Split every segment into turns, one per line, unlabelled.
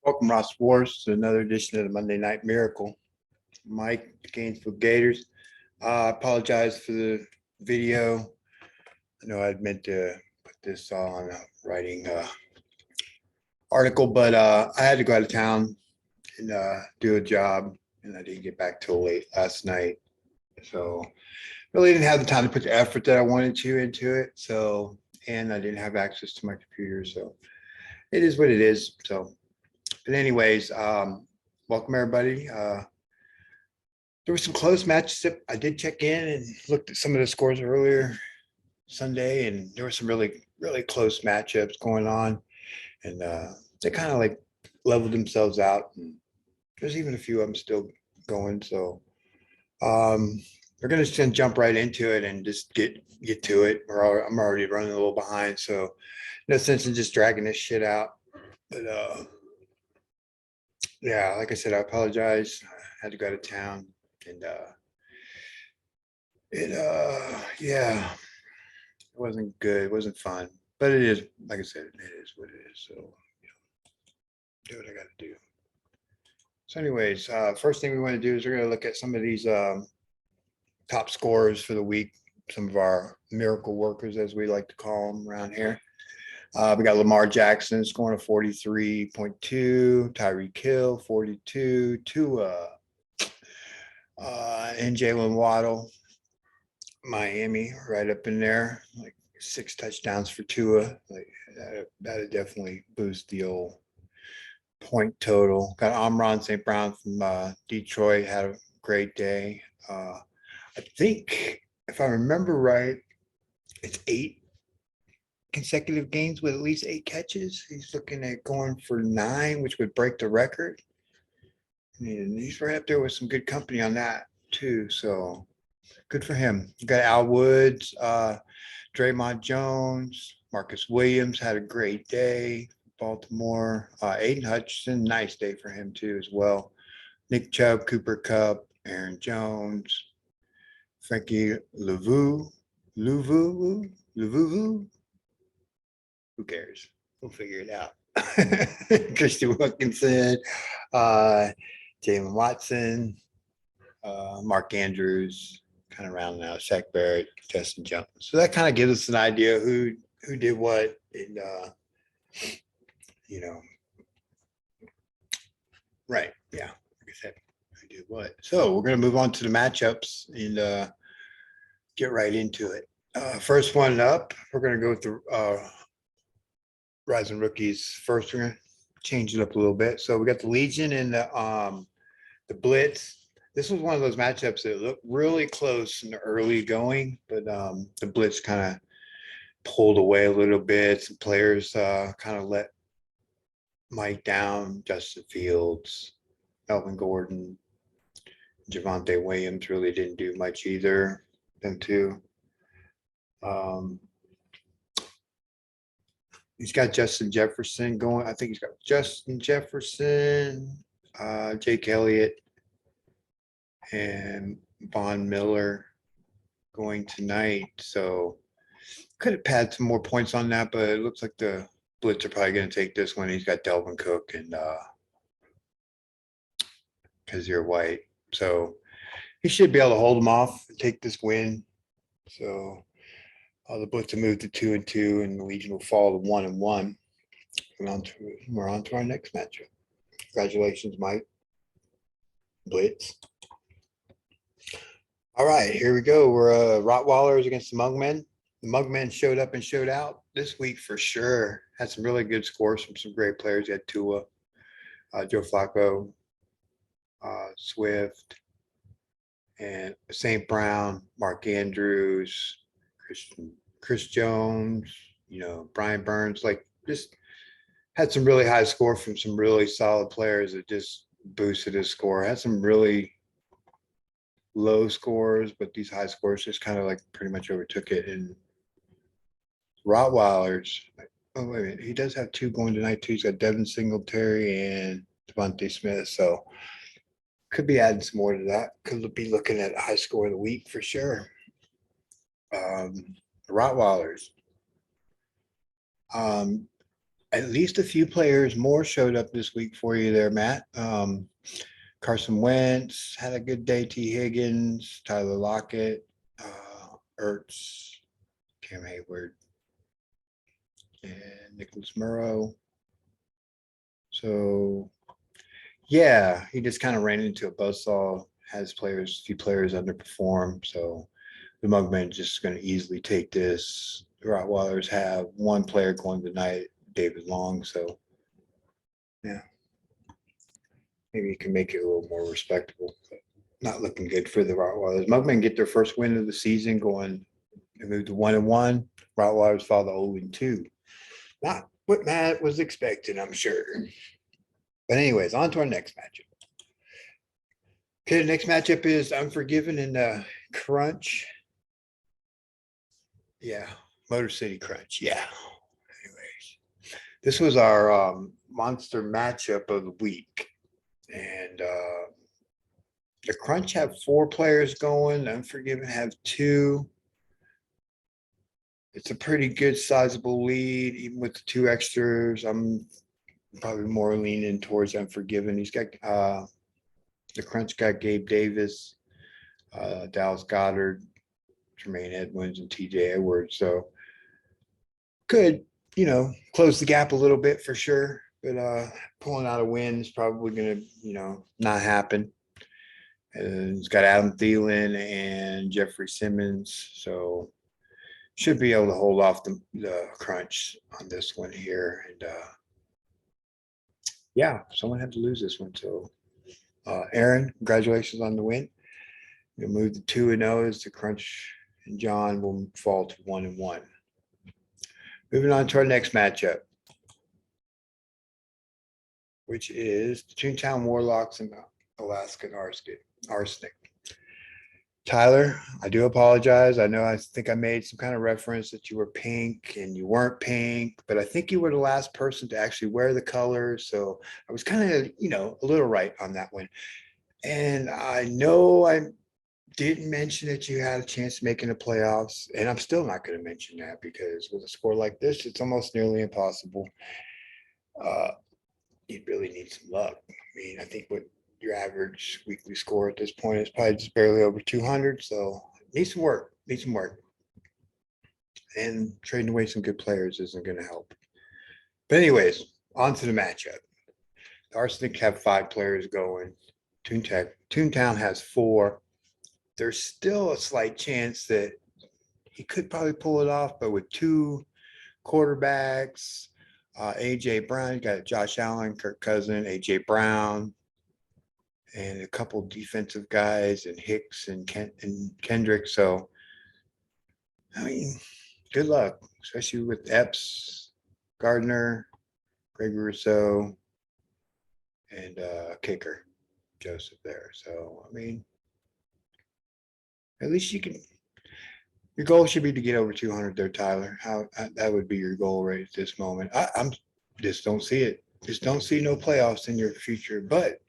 Welcome, Ross Wars, to another edition of the Monday Night Miracle. Mike, the Gainesville Gators. I apologize for the video. I know I'd meant to put this on a writing article, but I had to go out of town and do a job, and I didn't get back till late last night. So really didn't have the time to put the effort that I wanted to into it. So, and I didn't have access to my computer. So it is what it is. So, but anyways, welcome everybody. There were some close matches that I did check in and looked at some of the scores earlier Sunday, and there were some really close matchups going on, and they kind of like leveled themselves out. And there's even a few of them still going. So we're gonna just jump right into it and just get to it. I'm already running a little behind, so no sense in just dragging this shit out. But yeah, like I said, I apologize. I had to go to town, and yeah, it wasn't good. It wasn't fun, but it is, like I said, it is what it is. So, do what I got to do. So anyways, first thing we want to do is we're going to look at some of these top scorers for the week, some of our miracle workers, as we like to call them around here. We got Lamar Jackson scoring a 43.2, Tyreek Hill 42, Tua, and Jalen Waddle, Miami right up in there, like 6 touchdowns for Tua. Like that'd definitely boost the old point total. Got Amon St. Brown from Detroit, had a great day. I think if I remember right, it's 8 consecutive games with at least 8 catches. He's looking at going for 9, which would break the record. And he's right up there with some good company on that too. So good for him. You got Al Woods, Draymond Jones, Marcus Williams had a great day. Baltimore, Aiden Hutchinson, nice day for him too as well. Nick Chubb, Cooper Kupp, Aaron Jones, Frankie Louvu. Who cares? We'll figure it out. Christian Wilkinson, Jalen Watson, Mark Andrews, kind of rounding out Shaq Barrett, Justin Jones. So that kind of gives us an idea who did what, and right, yeah, like I said, who did what. So we're gonna move on to the matchups and get right into it. First one up, we're gonna go with the Rising Rookies first. We're gonna change it up a little bit. So we got the Legion and the Blitz. This was one of those matchups that looked really close in the early going, but the Blitz kind of pulled away a little bit. Some players kind of let Mike down. Justin Fields, Melvin Gordon, Javonte Williams really didn't do much either. Them two. He's got Justin Jefferson going. I think he's got Justin Jefferson, Jake Elliott, and Von Miller going tonight. So could have had some more points on that, but it looks like the Blitz are probably going to take this one. He's got Delvin Cook and Kazir White. So he should be able to hold them off and take this win. So the Blitz will move to 2-2, and the Legion will fall to 1-1. We're on to our next matchup. Congratulations, Mike. Blitz. All right, here we go. We're Rottweilers against the Mugmen. The Mugmen showed up and showed out this week for sure. Had some really good scores from some great players. You had Tua, Joe Flacco, Swift, and St. Brown, Mark Andrews, Chris Jones, Brian Burns, like just had some really high score from some really solid players that just boosted his score. Had some really low scores, but these high scores just kind of like pretty much overtook it. And Rottweilers, oh wait a minute, he does have 2 going tonight too. He's got Devin Singletary and Devontae Smith, so could be adding some more to that. Could be looking at a high score of the week for sure. Rottweilers. at least a few players more showed up this week for you there, Matt. Carson Wentz had a good day. T. Higgins, Tyler Lockett, Ertz, Cam Hayward, and Nicholas Murrow. So, yeah, he just kind of ran into a buzzsaw. Has a few players underperform. So the Mugman just going to easily take this. The Rottweilers have one player going tonight, David Long. So, yeah, maybe you can make it a little more respectable. But not looking good for the Rottweilers. Mugmen get their first win of the season going. They moved to 1-1. Rottweilers fall to 0-2. Not what Matt was expecting, I'm sure. But anyways, on to our next matchup. Okay, the next matchup is Unforgiven and Crunch. Yeah, Motor City Crunch. Yeah. Anyways, this was our monster matchup of the week. And the Crunch have 4 players going. Unforgiven have 2. It's a pretty good sizable lead, even with the 2 extras. I'm probably more leaning towards Unforgiven. He's got the Crunch got Gabe Davis, Dallas Goddard, Tremaine Edmonds, and TJ Edwards. So could, close the gap a little bit for sure. But pulling out a win is probably going to, not happen. And he's got Adam Thielen and Jeffrey Simmons. So should be able to hold off the Crunch on this one here. And yeah, someone had to lose this one. So Aaron, congratulations on the win. You'll move to 2-0 as the Crunch and John will fall to 1-1. Moving on to our next matchup, which is the Toontown Warlocks and Alaskan Arsenic. Tyler, I do apologize. I think I made some kind of reference that you were pink and you weren't pink, but I think you were the last person to actually wear the colors. So I was kind of, a little right on that one. And I know I didn't mention that you had a chance of making the playoffs, and I'm still not going to mention that because with a score like this, it's almost nearly impossible. You'd really need some luck. I mean, I think what your average weekly score at this point is probably just barely over 200. So need some work. And trading away some good players isn't going to help. But anyways, on to the matchup. The Arsenic have 5 players going. Toontown has 4. There's still a slight chance that he could probably pull it off, but with 2 quarterbacks, AJ Brown, you got Josh Allen, Kirk Cousins, AJ Brown, and a couple defensive guys, and Hicks and Kendrick. So, I mean, good luck, especially with Epps, Gardner, Greg Rousseau, and kicker Joseph there. So, I mean, at least you can. Your goal should be to get over 200 there, Tyler. That would be your goal right at this moment. I'm just don't see it. Just don't see no playoffs in your future. But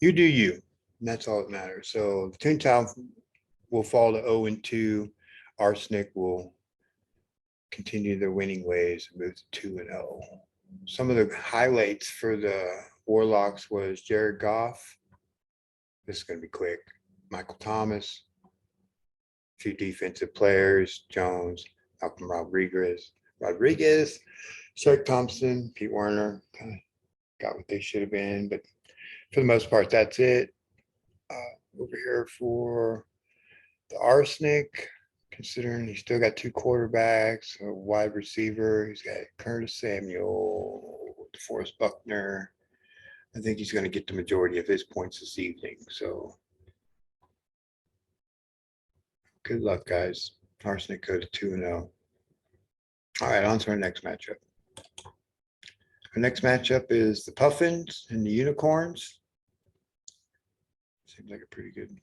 you do you, and that's all that matters. So Toontown will fall to 0-2. Arsenic will continue their winning ways and move to 2-0. Some of the highlights for the Warlocks was Jared Goff. This is going to be quick. Michael Thomas. Few defensive players, Jones, Malcolm Rodriguez, Shaq Thompson, Pete Werner, kind of got what they should have been. But for the most part, that's it. Over here for the Arsenic, considering he's still got 2 quarterbacks, a wide receiver. He's got Curtis Samuel, DeForest Buckner. I think he's going to get the majority of his points this evening. So good luck, guys. Arsenic go to 2-0. All right, on to our next matchup. Our next matchup is the Puffins and the Unicorns. Seems like a pretty good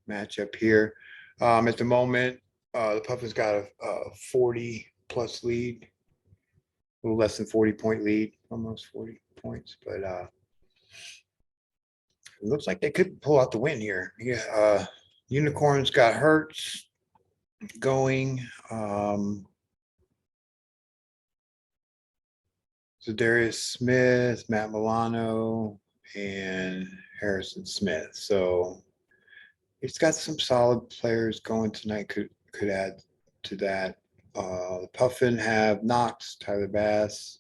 matchup here. At the moment, the Puffins got a 40-plus lead, a little less than 40-point lead, almost 40 points. But it looks like they could pull out the win here. Yeah, Unicorns got Hurts going. Darius Smith, Matt Milano, and Harrison Smith. So he's got some solid players going tonight. Could add to that. The Puffin have Knox, Tyler Bass,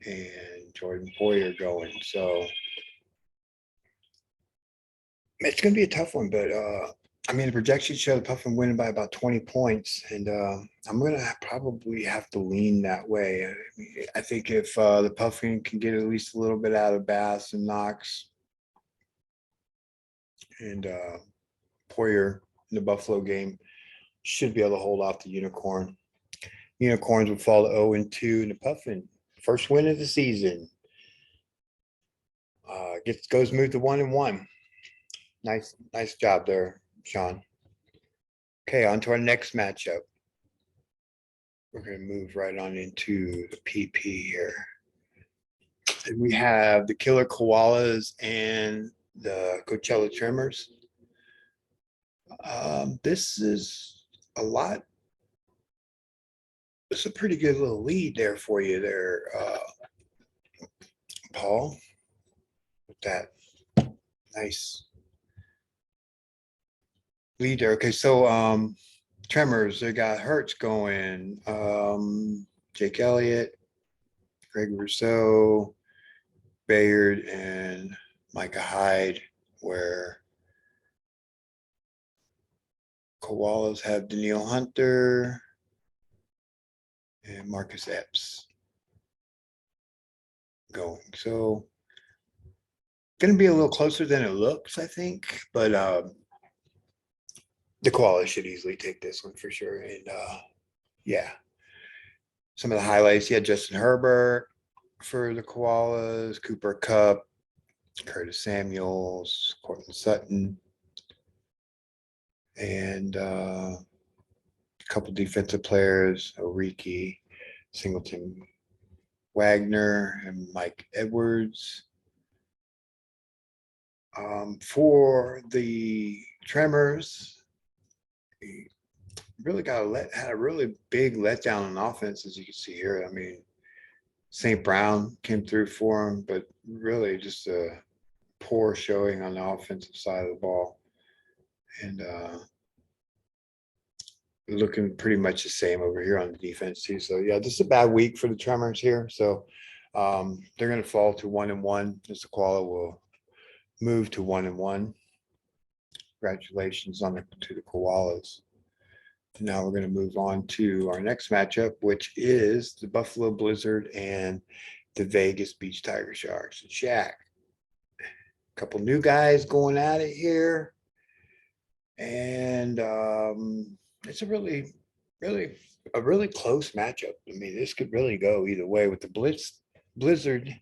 and Jordan Poyer going. So it's going to be a tough one, but I mean, the projections show the Puffin winning by about 20 points, and I'm going to probably have to lean that way. I think if the Puffin can get at least a little bit out of Bass and Knox and Poyer in the Buffalo game, should be able to hold off the Unicorn. Unicorns would fall to 0-2 in the Puffin. First win of the season. Goes move to 1-1. Nice job there, Sean. Okay, on to our next matchup. We're going to move right on into the PP here. And we have the Killer Koalas and the Coachella Tremors. This is a lot. It's a pretty good little lead there for you there, Paul, with that nice lead there. Okay, so Tremors, they got Hertz going, Jake Elliott, Greg Rousseau, Bayard, and Micah Hyde, where Koalas have Daniil Hunter and Marcus Epps going. So going to be a little closer than it looks, I think, but the Koalas should easily take this one for sure. And yeah, some of the highlights, Justin Herbert for the Koalas, Cooper Kupp, Curtis Samuels, Cortland Sutton, and a couple defensive players, Oriki, Singleton, Wagner, and Mike Edwards. For the Tremors, really had a really big letdown on offense, as you can see here. I mean, St. Brown came through for him, but really just a poor showing on the offensive side of the ball. And looking pretty much the same over here on the defense too. So yeah, this is a bad week for the Tremors here. So they're going to fall to 1-1. As the Koala will move to 1-1. Congratulations to the Koalas. Now we're going to move on to our next matchup, which is the Buffalo Blizzard and the Vegas Beach Tiger Sharks. And Shaq, a couple new guys going at it here. And it's a really close matchup. I mean, this could really go either way with the Blizzard,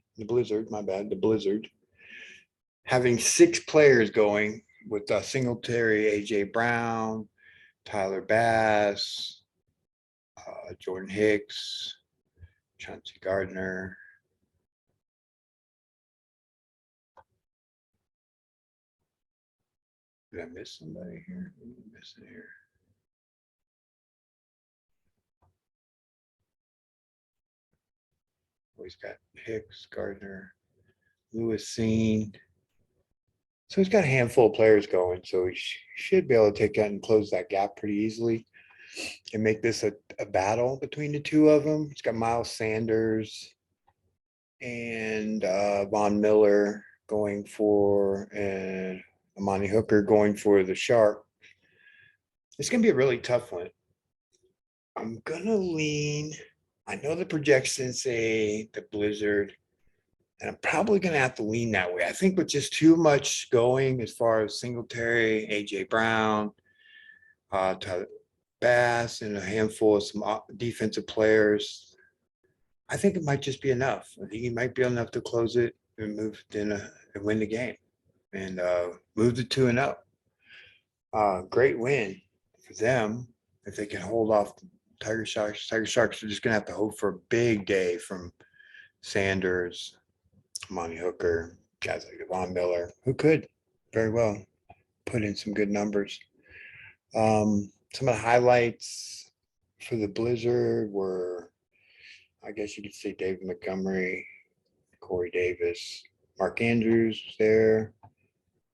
having 6 players going with Singletary, AJ Brown, Tyler Bass, Jordan Hicks, Chauncey Gardner. Did I miss somebody here? Missing here. He's got Hicks, Gardner, Lewis Seen. So he's got a handful of players going. So he should be able to take that and close that gap pretty easily and make this a battle between the two of them. He's got Miles Sanders and Von Miller going for, and Amani Hooker going for the Shark. It's going to be a really tough one. I'm going to lean. I know the projections say the Blizzard, and I'm probably going to have to lean that way. I think with just too much going as far as Singletary, AJ Brown, Tyler Bass, and a handful of some defensive players, I think it might just be enough. I think he might be enough to close it and move and win the game and move to 2-0. Great win for them if they can hold off the Tiger Sharks. Tiger Sharks are just going to have to hope for a big day from Sanders, Monty Hooker, guys like Von Miller, who could very well put in some good numbers. Some of the highlights for the Blizzard were I guess you could say David Montgomery, Corey Davis, Mark Andrews was there,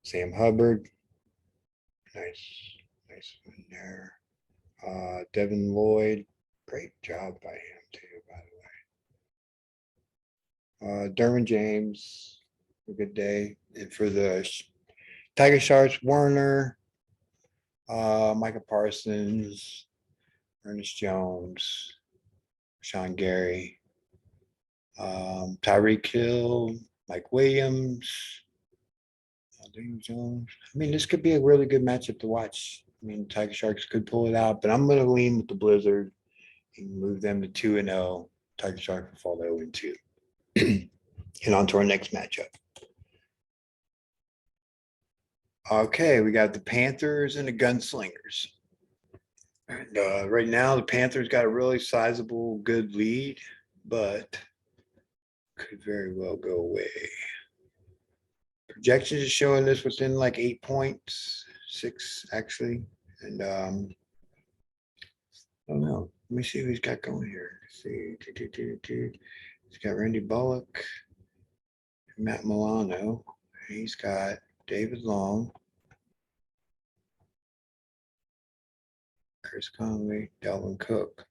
Sam Hubbard. Nice, nice one there. Devin Lloyd, great job by him too, by the way. Derwin James, a good day. And for the Tiger Sharks, Werner, Micah Parsons, Ernest Jones, Sean Gary, Tyreek Hill, Mike Williams, Daniel Jones. I mean, this could be a really good matchup to watch. I mean, Tiger Sharks could pull it out, but I'm going to lean with the Blizzard and move them to 2-0. Tiger Sharks will fall to 0-2. And on to our next matchup. Okay, we got the Panthers and the Gunslingers. And right now, the Panthers got a really sizable, good lead, but could very well go away. Projections are showing this within like 8 points, 6 actually. And I don't know. Let me see who he's got going here. Let's see. He's got Randy Bullock, Matt Milano. He's got David Long, Chris Conley, Dalvin Cook.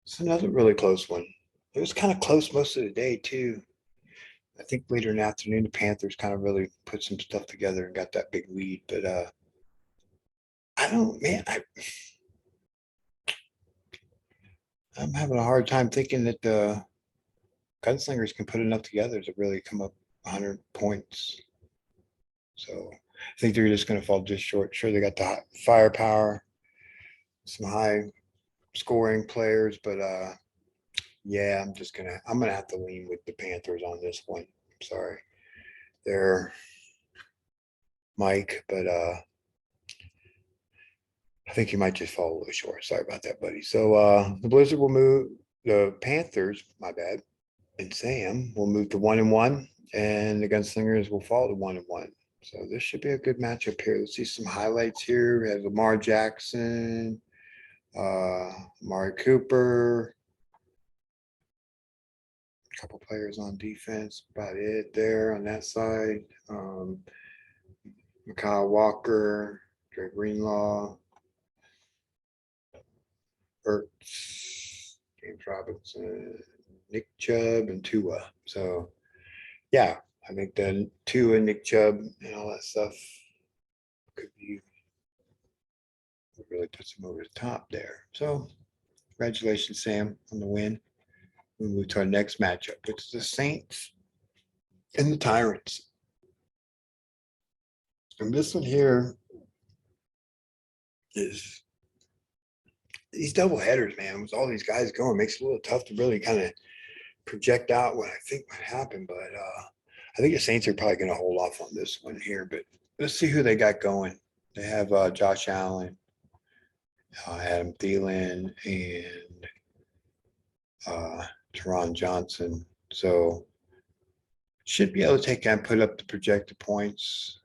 It's another really close one. It was kind of close most of the day too. I think later in the afternoon, the Panthers kind of really put some stuff together and got that big lead. But I don't, man, I'm having a hard time thinking that the Gunslingers can put enough together to really come up 100 points. So I think they're just going to fall just short. Sure, they got the firepower, some high scoring players, but yeah, I'm gonna have to lean with the Panthers on this one. Sorry, they're Mike, but I think you might just fall a little short. Sorry about that, buddy. So the Blizzard will move the Panthers, my bad, and Sam will move to 1-1, and the Gunslingers will fall to 1-1. So this should be a good matchup here. Let's see some highlights here. We have Lamar Jackson, Amari Cooper, a couple players on defense, about it there on that side. Mikhail Walker, Dre Greenlaw, Ertz, James Robinson, Nick Chubb, and Tua. So, yeah, I think the Tua, Nick Chubb, and all that stuff could be really puts him over the top there. So, congratulations, Sam, on the win. We move to our next matchup. It's the Saints and the Tyrants. And this one here is these double headers, man, with all these guys going, makes it a little tough to really kind of project out what I think might happen. But I think the Saints are probably going to hold off on this one here. But let's see who they got going. They have Josh Allen, Adam Thielen, and Teron Johnson. So should be able to take and put up the projected points,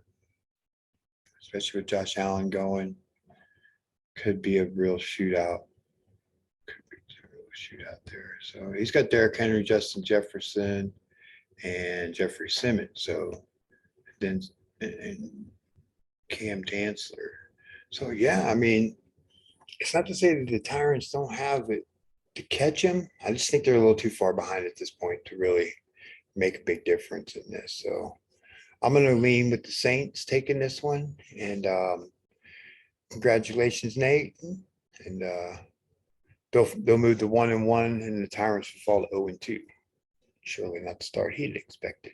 especially with Josh Allen going. Could be a real shootout. Could be a real shootout there. So he's got Derrick Henry, Justin Jefferson, and Jeffrey Simmons. So then and Cam Dantzler. So yeah, I mean, it's not to say that the Tyrants don't have it to catch him. I just think they're a little too far behind at this point to really make a big difference in this. So I'm going to lean with the Saints taking this one. And congratulations, Nate. And they'll move to 1-1, and the Tyrants will fall to 0-2. Surely not the start he'd expected.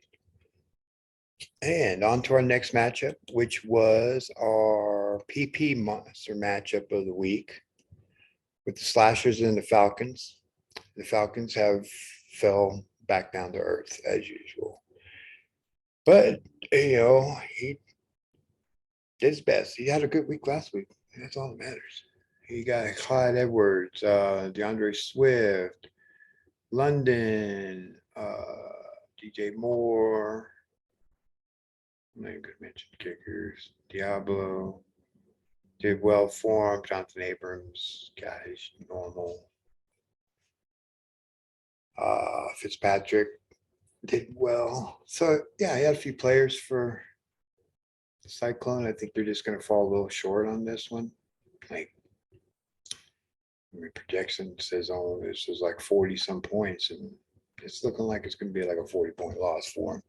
And on to our next matchup, which was our PP monster matchup of the week with the Slashers and the Falcons. The Falcons have fell back down to earth as usual. But, he did his best. He had a good week last week. That's all that matters. He got Clyde Edwards, DeAndre Swift, London, DJ Moore. I'm not even going to mention kickers. Diablo, did well for him. Jonathan Abrams got his normal. Fitzpatrick did well. So yeah, I had a few players for the Cyclone. I think they're just going to fall a little short on this one. Like projection says, oh, this is like 40 some points, and it's looking like it's going to be like a 40-point loss for him.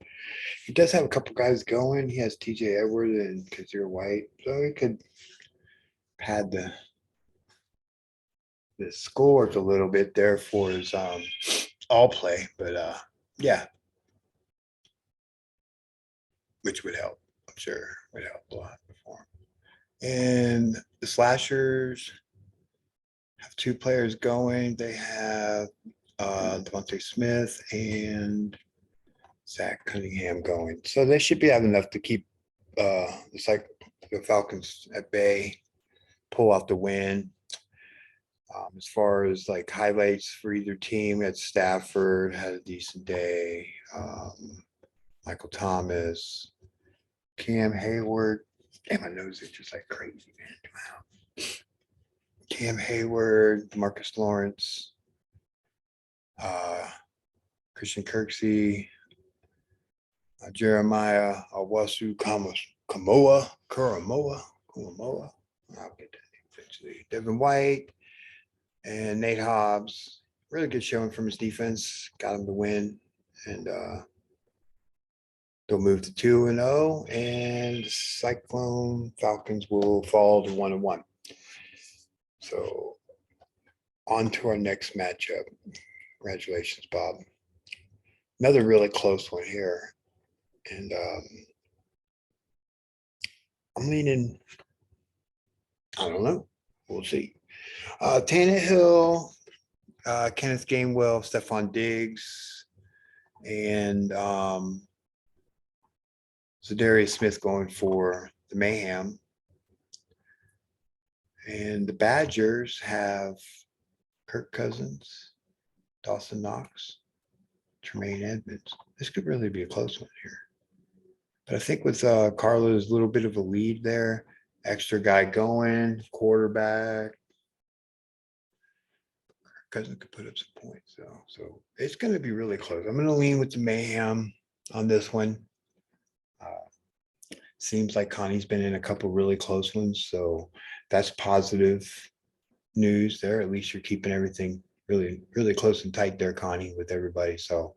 He does have a couple guys going. He has TJ Edwards and Kazir White, so he could pad the scores a little bit there for his all play, but yeah, which would help. I'm sure would help a lot for him. And the Slashers have two players going. They have Devontae Smith and Zach Cunningham going. So they should be having enough to keep the Falcons at bay, pull out the win. As far as like highlights for either team, at Stafford had a decent day. Michael Thomas, Cam Hayward. Damn, my nose is just like crazy, man. Wow. Cam Hayward, Marcus Lawrence, Christian Kirksey, Jeremiah Awasu Kamoa. I'll get that eventually. Devin White and Nate Hobbs. Really good showing from his defense. Got him to win. And they'll move to 2-0. And Cyclone Falcons will fall to 1-1. So on to our next matchup. Congratulations, Bob. Another really close one here. And I'm leaning, I don't know. We'll see. Tannehill, Kenneth Gainwell, Stephon Diggs, and Zadarius Smith going for the Mayhem. And the Badgers have Kirk Cousins, Dawson Knox, Tremaine Edmonds. This could really be a close one here. But I think with Carla's little bit of a lead there, extra guy going, quarterback, Cousins could put up some points. So it's going to be really close. I'm going to lean with the Mayhem on this one. Seems like Connie's been in a couple really close ones, so that's positive news there. At least you're keeping everything really, really close and tight there, Connie, with everybody. So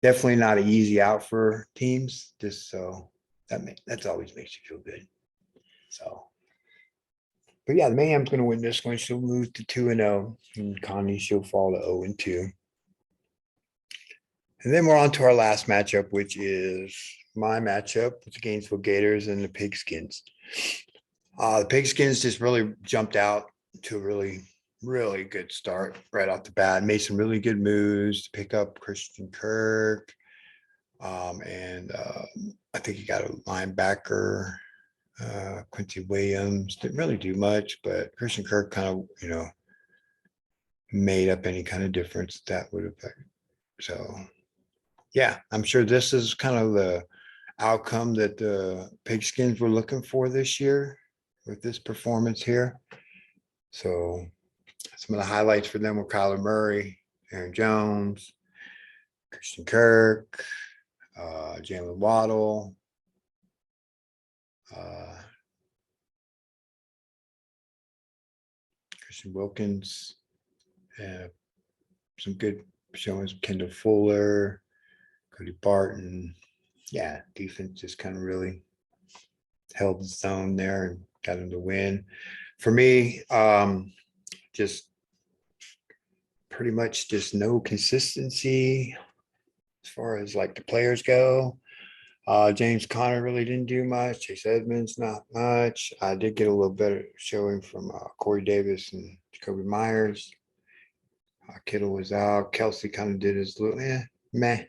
definitely not an easy out for teams. Just so that's always makes you feel good. So, but yeah, the Mayhem's going to win this one. She'll move to 2-0, and Connie she'll fall to 0-2. And then we're on to our last matchup, which is my matchup with the Gainesville Gators and the Pigskins. The Pigskins just really jumped out to a really, really good start right off the bat. Made some really good moves to pick up Christian Kirk. And I think he got a linebacker, Quincy Williams. Didn't really do much, but Christian Kirk kind of, made up any kind of difference that would affect. So, yeah, I'm sure this is kind of the outcome that the Pigskins were looking for this year with this performance here. So some of the highlights for them were Kyler Murray, Aaron Jones, Christian Kirk, Jalen Waddle, Christian Wilkins, some good showings, Kendall Fuller, Cody Barton. Yeah, defense just kind of really held the zone there and got him to win. For me, just pretty much just no consistency as far as like the players go. James Conner really didn't do much. Chase Edmonds, not much. I did get a little better showing from Corey Davis and Jacoby Myers. Kittle was out. Kelsey kind of did his little meh.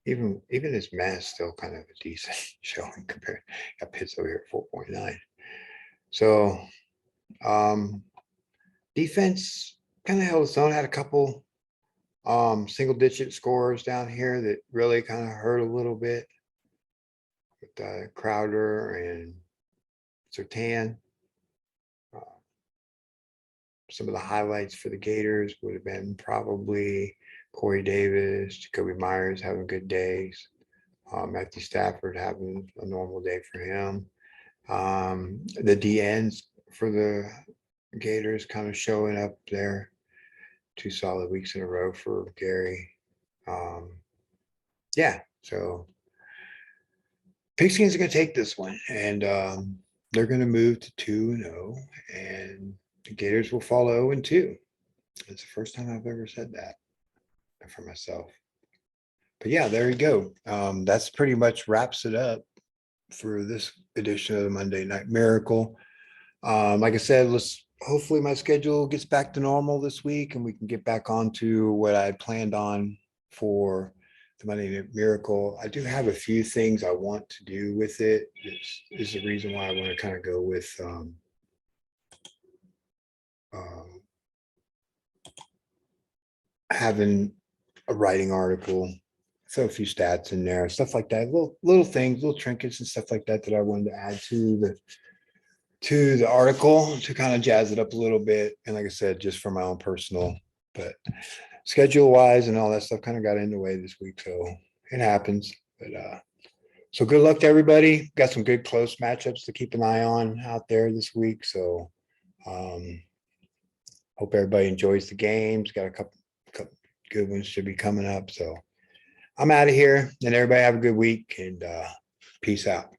Even his math still kind of a decent showing compared. Got Pitts over here at 4.9. So defense kind of held its own. Had a couple single digit scores down here that really kind of hurt a little bit with Crowder and Surtain. some of the highlights for the Gators would have been probably Corey Davis, Jacoby Myers having good days, Matthew Stafford having a normal day for him. The DNs for the Gators kind of showing up there. 2 solid weeks in a row for Gary. Yeah, so Pigskins are going to take this one, and they're going to move to 2-0, and the Gators will fall 0-2. It's the first time I've ever said that for myself. But yeah, there you go. That's pretty much wraps it up for this edition of the Monday Night Miracle. Like I said, hopefully my schedule gets back to normal this week and we can get back onto what I planned on for the Monday Night Miracle. I do have a few things I want to do with it. This is the reason why I want to kind of go with having a writing article, throw a few stats in there, stuff like that, little things, little trinkets and stuff like that I wanted to add to the article to kind of jazz it up a little bit. And like I said, just for my own personal, but schedule wise and all that stuff kind of got in the way this week. So it happens. But so good luck to everybody. Got some good close matchups to keep an eye on out there this week. So hope everybody enjoys the games. Got a couple good ones should be coming up. So I'm out of here, and everybody have a good week, and peace out.